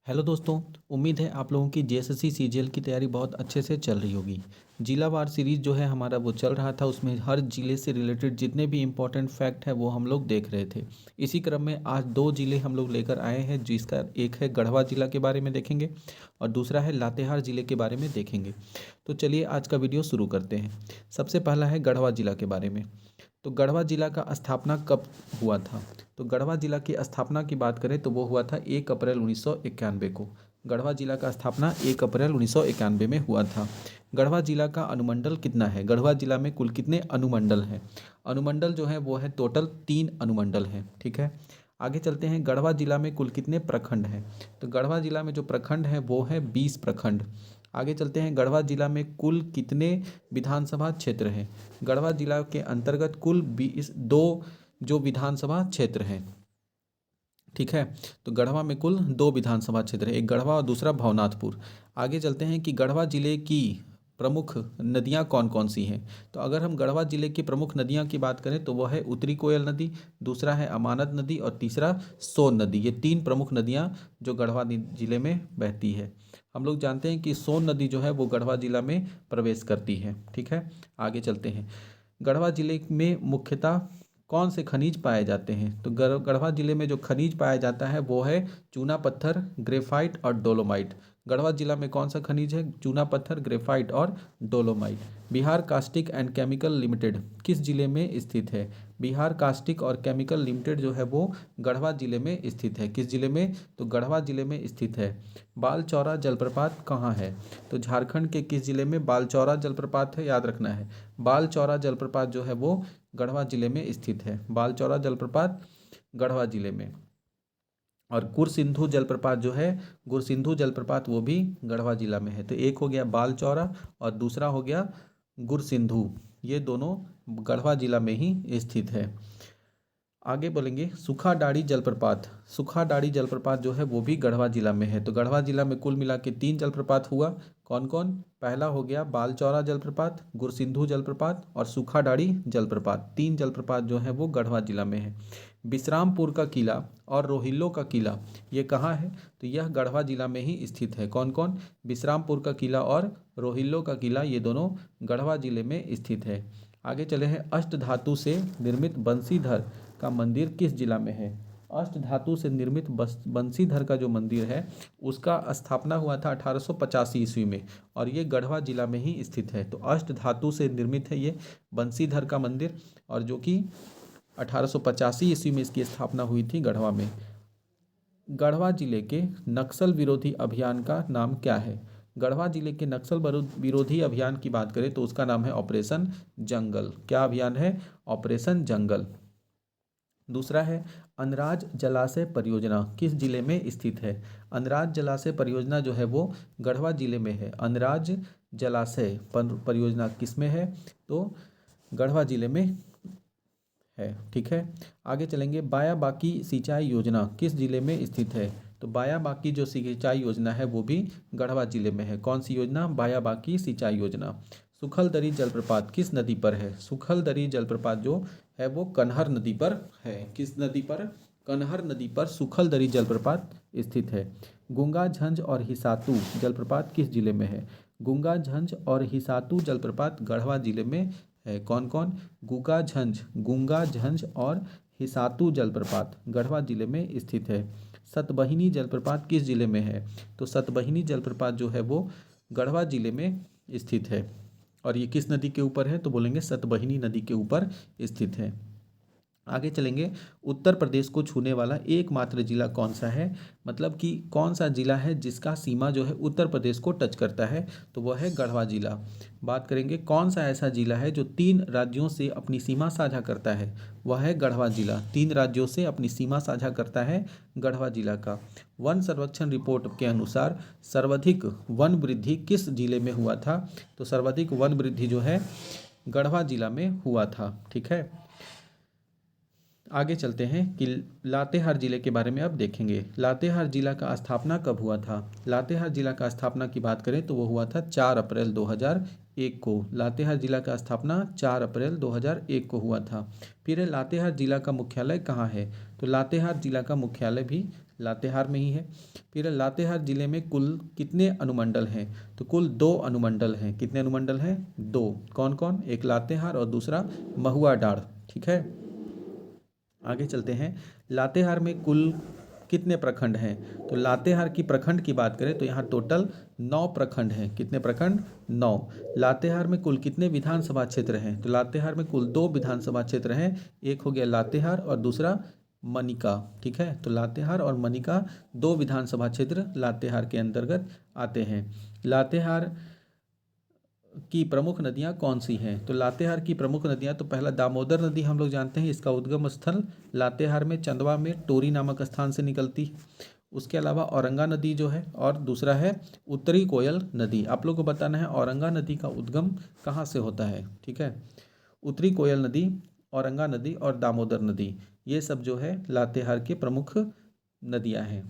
Hello दोस्तों। उम्मीद है आप लोगों की जेएसएससी सीजीएल की तैयारी बहुत अच्छे से चल रही होगी। जिलावार सीरीज जो है हमारा वो चल रहा था, उसमें हर जिले से रिलेटेड जितने भी इम्पोर्टेंट फैक्ट है वो हम लोग देख रहे थे। इसी क्रम में आज दो जिले हम लोग लेकर आए हैं, जिसका एक है गढ़वा जिला के बारे में देखेंगे और दूसरा है लातेहार जिले के बारे में देखेंगे। तो चलिए आज का वीडियो शुरू करते हैं। सबसे पहला है गढ़वा जिला के बारे में। तो गढ़वा जिला का स्थापना कब हुआ था? तो गढ़वा जिला की स्थापना की बात करें तो वो हुआ था 1 अप्रैल 1991 को। गढ़वा जिला का स्थापना 1 अप्रैल 1991 में हुआ था। गढ़वा जिला का अनुमंडल कितना है? गढ़वा जिला में कुल कितने अनुमंडल हैं? अनुमंडल जो है वो है टोटल 3 अनुमंडल हैं। ठीक है, आगे चलते हैं। गढ़वा जिला में कुल कितने प्रखंड हैं? तो गढ़वा जिला में जो प्रखंड हैं वो है 20 प्रखंड। आगे चलते हैं। गढ़वा जिला में कुल कितने विधानसभा क्षेत्र हैं? गढ़वा जिला के अंतर्गत कुल 2 जो विधानसभा क्षेत्र हैं। ठीक है, तो गढ़वा में कुल 2 विधानसभा क्षेत्र है, एक गढ़वा और दूसरा भवनाथपुर। आगे चलते हैं कि गढ़वा जिले की प्रमुख नदियां कौन कौन सी हैं। तो अगर हम गढ़वा जिले की प्रमुख नदियां की बात करें तो वह है उत्तरी कोयल नदी, दूसरा है अमानत नदी और तीसरा सोन नदी। ये 3 प्रमुख नदियां जो गढ़वा जिले में बहती है। हम लोग जानते हैं कि सोन नदी जो है वो गढ़वा जिला में प्रवेश करती है। ठीक है, आगे चलते हैं। गढ़वा जिले में मुख्यतः कौन से खनिज पाए जाते हैं? तो गढ़वा जिले में जो खनिज पाया जाता है वो है चूना पत्थर, ग्रेफाइट और डोलोमाइट। गढ़वा जिला में कौन सा खनिज है? चूना पत्थर, ग्रेफाइट और dolomite. Bihar caustic and chemical limited किस जिले में स्थित है? बिहार कास्टिक और केमिकल लिमिटेड जो है वो गढ़वा जिले में स्थित है। किस जिले में? तो गढ़वा जिले में स्थित है। बालचौरा जलप्रपात कहाँ है? तो झारखंड के किस जिले में बालचौरा जलप्रपात है? याद रखना है, बालचौरा जलप्रपात जो है वो गढ़वा जिले में स्थित है। बालचौरा जलप्रपात गढ़वा जिले में। और गुरसिंधु जलप्रपात जो है, गुरसिंधु जलप्रपात वो भी गढ़वा जिला में है। तो एक हो गया बालचौरा और दूसरा हो गया गुरसिंधु, ये दोनों गढ़वा जिला में ही स्थित है। आगे बोलेंगे सुखाडाड़ी जलप्रपात। सुखाडाड़ी जलप्रपात जो है वो भी गढ़वा जिला में है। तो गढ़वा जिला में कुल मिला के 3 जलप्रपात हुआ। कौन कौन? पहला हो गया बालचौरा जलप्रपात, गुरसिंधु जलप्रपात और सुखाडाड़ी जलप्रपात। 3 जलप्रपात जो है वो गढ़वा जिला में है। विश्रामपुर का किला और रोहिल्लो का किला ये कहाँ है? तो यह गढ़वा जिला में ही स्थित है। कौन कौन? विश्रामपुर का किला और रोहिल्लो का किला, ये दोनों गढ़वा जिले में स्थित है। आगे चले हैं। अष्ट धातु से निर्मित बंसीधर का मंदिर किस जिला में है? अष्ट धातु से निर्मित बंसीधर का जो मंदिर है उसका स्थापना हुआ था 1885 ईस्वी में और ये गढ़वा जिला में ही स्थित है। तो अष्ट धातु से निर्मित है ये बंसीधर का मंदिर और जो कि 1885 ईस्वी में इसकी स्थापना हुई थी गढ़वा में। गढ़वा जिले के नक्सल विरोधी अभियान का नाम क्या है? गढ़वा जिले के नक्सल विरोधी अभियान की बात करें तो उसका नाम है ऑपरेशन जंगल। क्या अभियान है? ऑपरेशन जंगल। दूसरा है अनराज जलाशय परियोजना किस जिले में स्थित है? अनराज जलाशय परियोजना जो है वो गढ़वा जिले में है। अनराज जलाशय परियोजना किस में है? तो गढ़वा जिले में है। ठीक है, आगे चलेंगे। बाया बाकी सिंचाई योजना किस जिले में स्थित है? तो बाया बाकी जो सिंचाई योजना है वो भी गढ़वा जिले में है। कौन सी योजना? बाया बाकी सिंचाई योजना। सुखलदरी जलप्रपात किस नदी पर है? सुखलदरी जलप्रपात जो है वो कन्हर नदी पर है। किस नदी पर? कन्हर नदी पर सुखलदरी जलप्रपात स्थित है। गुंगा झंझ और हिसातू जलप्रपात किस जिले में है? गुंगा झंझ और हिसातू जलप्रपात गढ़वा जिले में है। कौन कौन? गुंगा झंझ और हिसातू जलप्रपात गढ़वा जिले में स्थित है। सतबहिनी जलप्रपात किस जिले में है? तो सतबहिनी जलप्रपात जो है वो गढ़वा जिले में स्थित है। और ये किस नदी के ऊपर है? तो बोलेंगे सतबहिनी नदी के ऊपर स्थित है। आगे चलेंगे। उत्तर प्रदेश को छूने वाला एकमात्र जिला कौन सा है? मतलब कि कौन सा जिला है जिसका सीमा जो है उत्तर प्रदेश को टच करता है? तो वह है गढ़वा जिला। बात करेंगे कौन सा ऐसा जिला है जो 3 राज्यों से अपनी सीमा साझा करता है? वह है गढ़वा जिला। 3 राज्यों से अपनी सीमा साझा करता है गढ़वा जिला का। वन सर्वेक्षण रिपोर्ट के अनुसार सर्वाधिक वन वृद्धि किस जिले में हुआ था? तो सर्वाधिक वन वृद्धि जो है गढ़वा जिला में हुआ था। ठीक है, आगे चलते हैं कि लातेहार जिले के बारे में अब देखेंगे। लातेहार जिला का स्थापना कब हुआ था? लातेहार जिला का स्थापना की बात करें तो वो हुआ था 4 अप्रैल 2001 2001 को। लातेहार जिला का स्थापना 4 अप्रैल 2001 को हुआ था। फिर है लातेहार जिला का मुख्यालय कहाँ है? तो लातेहार जिला का मुख्यालय भी लातेहार में ही है। फिर है लातेहार जिले में कुल कितने अनुमंडल हैं? तो कुल 2 अनुमंडल हैं। कितने अनुमंडल हैं? 2। कौन कौन? एक लातेहार और दूसरा महुआ डाँड़। ठीक है, आगे चलते हैं। लातेहार में कुल कितने प्रखंड हैं? तो लातेहार की प्रखंड की बात करें तो यहाँ टोटल 9 प्रखंड हैं। कितने प्रखंड? 9। लातेहार में कुल कितने विधानसभा क्षेत्र हैं? तो लातेहार में कुल 2 विधानसभा क्षेत्र हैं। एक हो गया लातेहार और दूसरा मनिका। ठीक है, तो लातेहार और मनिका 2 विधानसभा क्षेत्र लातेहार के अंतर्गत आते हैं। लातेहार की प्रमुख नदियाँ कौन सी हैं? तो लातेहार की प्रमुख नदियाँ, तो पहला दामोदर नदी हम लोग जानते हैं, इसका उद्गम स्थल लातेहार में चंदवा में टोरी नामक स्थान से निकलती है। उसके अलावा औरंगा नदी जो है, और दूसरा है उत्तरी कोयल नदी। आप लोग को बताना है औरंगा नदी का उद्गम कहाँ से होता है। ठीक है, उत्तरी कोयल नदी, औरंगा नदी और दामोदर नदी, ये सब जो है लातेहार के प्रमुख नदियाँ हैं।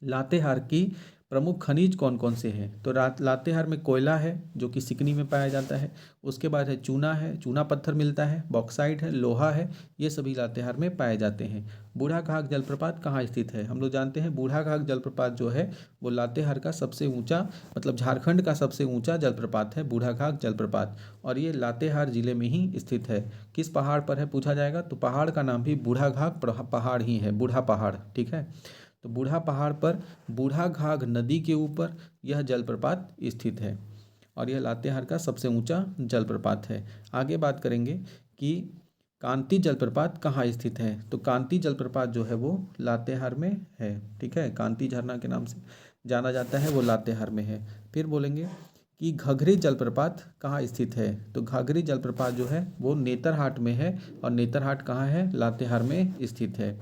लातेहार की प्रमुख खनिज कौन कौन से हैं? तो लातेहार में कोयला है जो कि सिकनी में पाया जाता है। उसके बाद है चूना, है चूना पत्थर मिलता है। बॉक्साइट है, लोहा है, ये सभी लातेहार में पाए जाते हैं। बूढ़ा घाघ जलप्रपात कहाँ स्थित है? हम लोग जानते हैं बूढ़ा घाघ जलप्रपात जो है वो लातेहार का सबसे ऊंचा, मतलब झारखंड का सबसे ऊंचा जलप्रपात है बूढ़ा घाघ जलप्रपात, और ये लातेहार जिले में ही स्थित है। किस पहाड़ पर है पूछा जाएगा, तो पहाड़ का नाम भी बूढ़ा घाघ पहाड़ ही है, बूढ़ा पहाड़। ठीक है, तो बूढ़ा पहाड़ पर बूढ़ा घाघ नदी के ऊपर यह जलप्रपात स्थित है, और यह लातेहार का सबसे ऊंचा जलप्रपात है। आगे बात करेंगे कि कांती जलप्रपात कहाँ स्थित है। तो कांती जलप्रपात जो है वो लातेहार में है। ठीक है, कांती झरना के नाम से जाना जाता है, वो लातेहार में है। फिर बोलेंगे कि घघरी जलप्रपात कहाँ स्थित है। तो घघरी जलप्रपात जो है वो नेतरहाट में है, और नेतरहाट कहाँ है? लातेहार में स्थित है।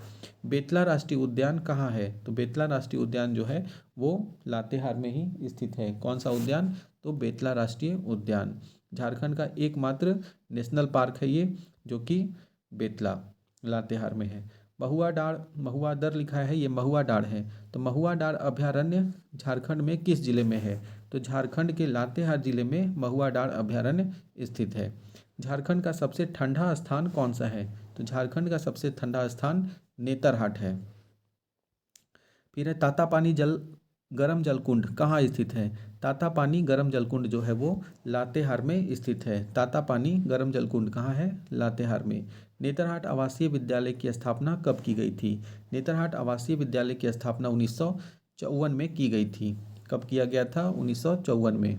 बेतला राष्ट्रीय उद्यान कहाँ है? तो बेतला राष्ट्रीय उद्यान जो है वो लातेहार में ही स्थित है। कौन सा उद्यान? तो बेतला राष्ट्रीय उद्यान झारखंड का एकमात्र नेशनल पार्क है ये, जो कि बेतला लातेहार में है। महुआ डाँड़, महुआ दर लिखा है, ये महुआ डाँड़ है। तो महुआ डाँड़ अभयारण्य झारखंड में किस जिले में है? तो झारखंड के लातेहार जिले में महुआ डाँड़ अभयारण्य स्थित है। झारखंड का सबसे ठंडा स्थान कौन सा है? तो झारखंड का सबसे ठंडा स्थान नेतरहाट है। फिर है तातापानी गर्म जलकुंड कहाँ स्थित है? तातापानी गर्म जलकुंड जो है वो लातेहार में स्थित है। तातापानी गर्म जलकुंड कहाँ है? लातेहार में। नेतरहाट आवासीय विद्यालय की स्थापना कब की गई थी? नेतरहाट आवासीय विद्यालय की स्थापना 1954 में की गई थी। कब किया गया था? 1954 में।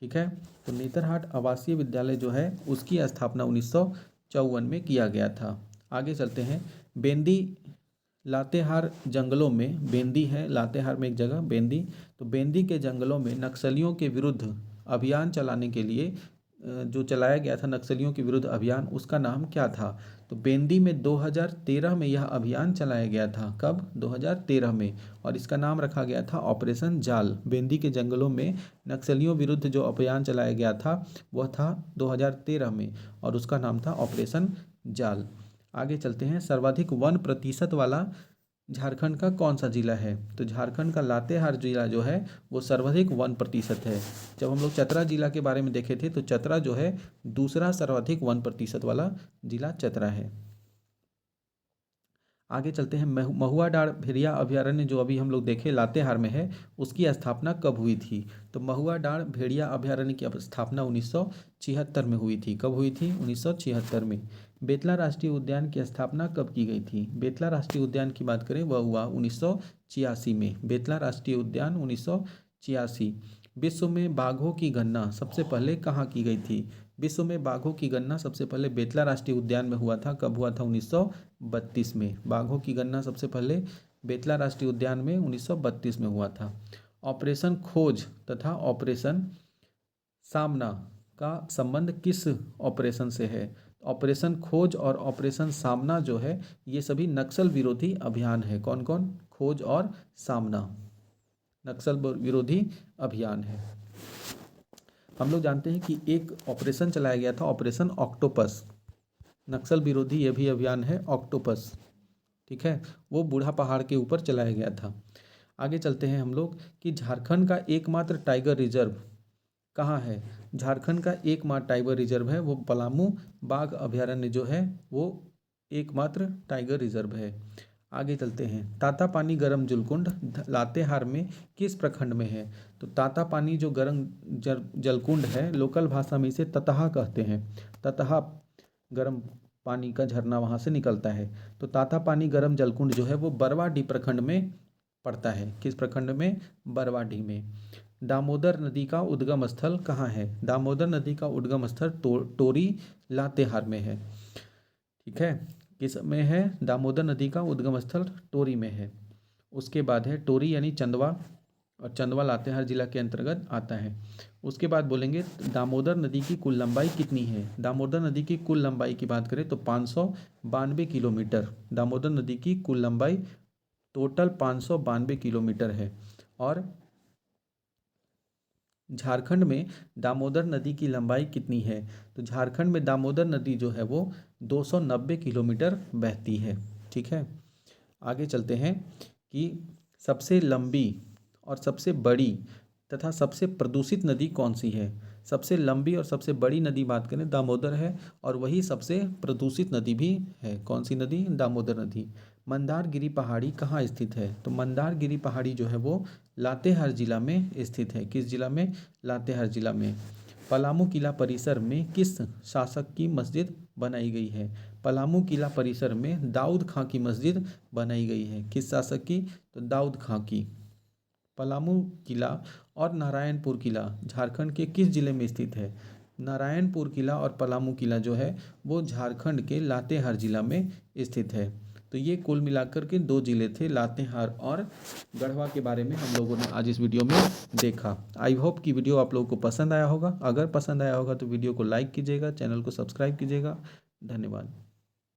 ठीक है, तो नेतरहाट आवासीय विद्यालय जो है उसकी स्थापना 1954 में किया गया था। आगे चलते हैं। बेंदी लातेहार जंगलों में, बेंदी है लातेहार में एक जगह बेंदी, तो बेंदी के जंगलों में नक्सलियों के विरुद्ध अभियान चलाने के लिए जो चलाया गया था नक्सलियों के विरुद्ध अभियान, उसका नाम क्या था? तो बेंदी में 2013 में यह अभियान चलाया गया था। कब? 2013 में, और इसका नाम रखा गया था ऑपरेशन जाल। बेंदी के जंगलों में नक्सलियों विरुद्ध जो अभियान चलाया गया था वह था 2013 में, और उसका नाम था ऑपरेशन जाल। आगे चलते हैं। सर्वाधिक वन प्रतिशत वाला झारखंड का कौन सा जिला है? तो झारखंड का लातेहार जिला जो है वो सर्वाधिक 1% है। जब हम लोग चतरा जिला के बारे में देखे थे तो चतरा जो है दूसरा सर्वाधिक 1% वाला जिला चतरा है। आगे चलते हैं। महुआ डाँड़ भेड़िया अभयारण्य जो अभी हम लोग देखे लातेहार में है, उसकी स्थापना कब हुई थी? तो महुआ डाँड़ भेड़िया अभयारण्य की स्थापना 1976 में हुई थी। कब हुई थी? 1976 में। बेतला राष्ट्रीय उद्यान की स्थापना कब की गई थी? बेतला राष्ट्रीय उद्यान की बात करें वह हुआ 1986 में। बेतला राष्ट्रीय उद्यान 1986। विश्व में बाघों की गणना सबसे पहले कहाँ की गई थी? विश्व में बाघों की गणना सबसे पहले बेतला राष्ट्रीय उद्यान में हुआ था। कब हुआ था? 1932 में। बाघों की गणना सबसे पहले बेतला राष्ट्रीय उद्यान में 1932 में हुआ था। ऑपरेशन खोज तथा ऑपरेशन सामना का संबंध किस ऑपरेशन से है? ऑपरेशन खोज और ऑपरेशन सामना जो है ये सभी नक्सल विरोधी अभियान है। कौन कौन? खोज और सामना नक्सल विरोधी अभियान है। हम लोग जानते हैं कि एक ऑपरेशन चलाया गया था, ऑपरेशन ऑक्टोपस, नक्सल विरोधी ये भी अभियान है ऑक्टोपस। ठीक है, वो बूढ़ा पहाड़ के ऊपर चलाया गया था। आगे चलते हैं हम लोग कि झारखंड का एकमात्र टाइगर रिजर्व कहाँ है? झारखंड का एकमात्र टाइगर रिजर्व है वो पलामू बाघ अभयारण्य जो है वो एकमात्र टाइगर रिजर्व है। आगे चलते हैं। तातापानी गरम जलकुंड लातेहार में किस प्रखंड में है? तो तातापानी जो गरम जलकुंड है लोकल भाषा में इसे ततहा कहते हैं। ततहा गरम पानी का झरना वहाँ से निकलता है। तो तातापानी गरम जलकुंड जो है वो बरवाडीह प्रखंड में पड़ता है। किस प्रखंड में? बरवाडीह में। दामोदर नदी का उद्गम स्थल कहाँ है? दामोदर नदी का उद्गम स्थल टोरी लातेहार में है। ठीक है, किस में है? दामोदर नदी का उद्गम स्थल टोरी में है। उसके बाद है टोरी यानी चंदवा, और चंदवा लातेहार जिला के अंतर्गत आता है। उसके बाद बोलेंगे दामोदर नदी की कुल लंबाई कितनी है? दामोदर नदी की कुल लंबाई की बात करें तो 592 किलोमीटर। दामोदर नदी की कुल लंबाई टोटल 592 किलोमीटर है। और झारखंड में दामोदर नदी की लंबाई कितनी है? तो झारखंड में दामोदर नदी जो है वो 290 किलोमीटर बहती है। ठीक है, आगे चलते हैं कि सबसे लंबी और सबसे बड़ी तथा सबसे प्रदूषित नदी कौन सी है? सबसे लंबी और सबसे बड़ी नदी बात करें दामोदर है, और वही सबसे प्रदूषित नदी भी है। कौन सी नदी? दामोदर नदी। मंदारगिरी पहाड़ी कहाँ स्थित है? तो मंदारगिरी पहाड़ी जो है वो लातेहार जिला में स्थित है। किस जिला में? लातेहार जिला में। पलामू किला परिसर में किस शासक की मस्जिद बनाई गई है? पलामू किला परिसर में दाऊद खां की मस्जिद बनाई गई है। किस शासक की? तो दाऊद खां की। पलामू किला और नारायणपुर किला झारखंड के किस जिले में स्थित है? नारायणपुर किला और पलामू किला जो है वो झारखंड के लातेहार जिला में स्थित है। तो ये कुल मिलाकर के 2 जिले थे, लातेहार और गढ़वा के बारे में हम लोगों ने आज इस वीडियो में देखा। आई होप कि वीडियो आप लोगों को पसंद आया होगा। अगर पसंद आया होगा तो वीडियो को लाइक कीजिएगा, चैनल को सब्सक्राइब कीजिएगा। धन्यवाद।